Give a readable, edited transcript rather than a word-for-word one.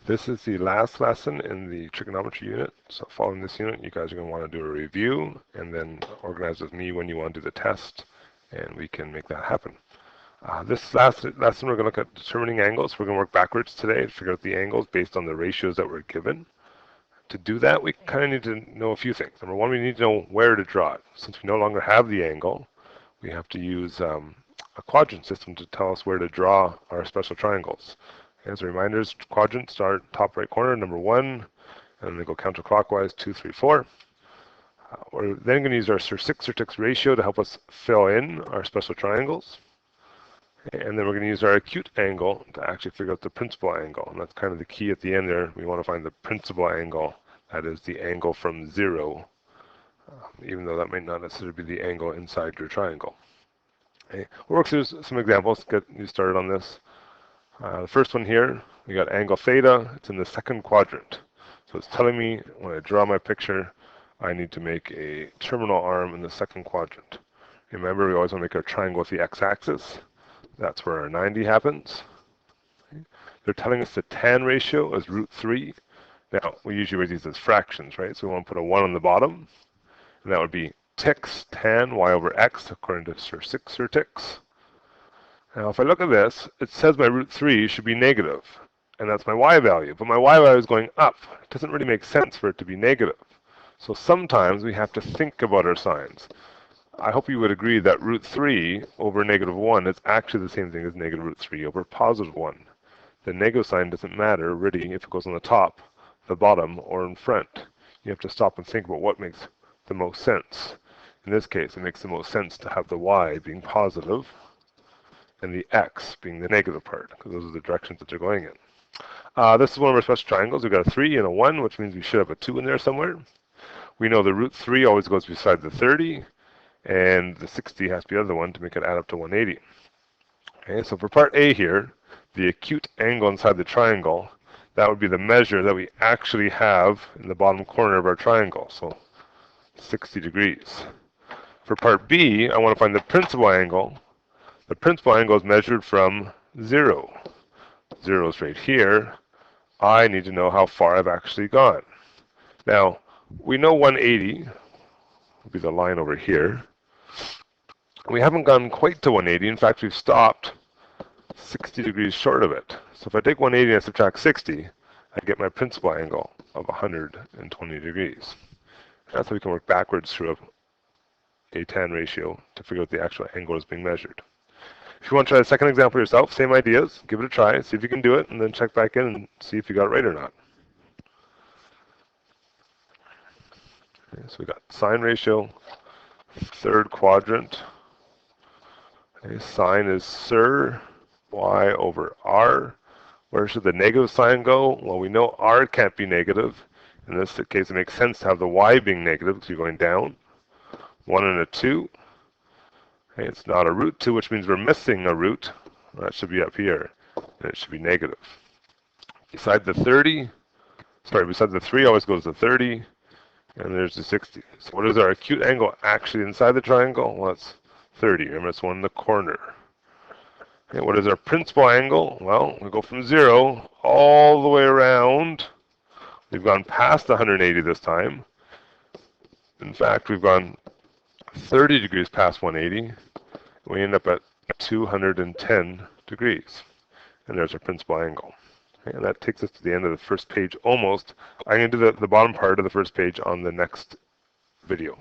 This is the last lesson in the trigonometry unit. So following this unit, you guys are going to want to do a review and then organize with me when you want to do the test, and we can make that happen. This last lesson, we're going to look at determining angles. We're going to work backwards today to figure out the angles based on the ratios that we're given. To do that, we kind of need to know a few things. Number one, we need to know where to draw it. Since we no longer have the angle, we have to use a quadrant system to tell us where to draw our special triangles. As a reminder, quadrants start top right corner, number 1, and they go counterclockwise, 2, 3, 4. We're then going to use our Sir-6 ratio to help us fill in our special triangles. And then we're going to use our acute angle to actually figure out the principal angle. And that's kind of the key at the end there. We want to find the principal angle. That is the angle from 0, even though that might not necessarily be the angle inside your triangle. Okay. We'll work through some examples to get you started on this. The first one here, we got angle theta. It's in the second quadrant. So it's telling me when I draw my picture, I need to make a terminal arm in the second quadrant. Remember, we always want to make our triangle with the x-axis. That's where our 90 happens. Okay. They're telling us the tan ratio is √3. Now, we usually write these as fractions, right? So we want to put a 1 on the bottom, and that would be tix tan y over x, according to Sir-6. Now, if I look at this, it says my √3 should be negative, and that's my y value. But my y value is going up. It doesn't really make sense for it to be negative. So sometimes we have to think about our signs. I hope you would agree that √3 over -1 is actually the same thing as negative √3 over +1. The negative sign doesn't matter, really, if it goes on the top, the bottom, or in front. You have to stop and think about what makes the most sense. In this case, it makes the most sense to have the y being positive and the x being the negative part, because those are the directions that they're going in. This is one of our special triangles. We've got a 3 and a 1, which means we should have a 2 in there somewhere. We know the √3 always goes beside the 30, and the 60 has to be the other one to make it add up to 180. Okay, so for part A here, the acute angle inside the triangle, that would be the measure that we actually have in the bottom corner of our triangle, so 60 degrees. For part B, I want to find the principal angle. The principal angle is measured from 0. 0 is right here. I need to know how far I've actually gone. Now, we know 180 will be the line over here. We haven't gone quite to 180. In fact, we've stopped 60 degrees short of it. So if I take 180 and I subtract 60, I get my principal angle of 120 degrees. That's how we can work backwards through a tan ratio to figure out the actual angle that's being measured. If you want to try the second example yourself, same ideas, give it a try, see if you can do it, and then check back in and see if you got it right or not. Okay, so we got sine ratio, third quadrant. Okay, sine is Sir y over r. Where should the negative sign go? Well, we know r can't be negative. In this case, it makes sense to have the y being negative because you're going down. 1 and a 2. Okay, it's not a √2, which means we're missing a root. That should be up here, and it should be negative. Beside the 3 always goes to 30, and there's the 60. So what is our acute angle actually inside the triangle? Well, it's 30. Remember, it's one in the corner. Okay, what is our principal angle? Well, we go from 0 all the way around. We've gone past 180 this time. In fact, we've gone 30 degrees past 180. We end up at 210 degrees. And there's our principal angle. Okay, and that takes us to the end of the first page almost. I'm going to do the bottom part of the first page on the next video.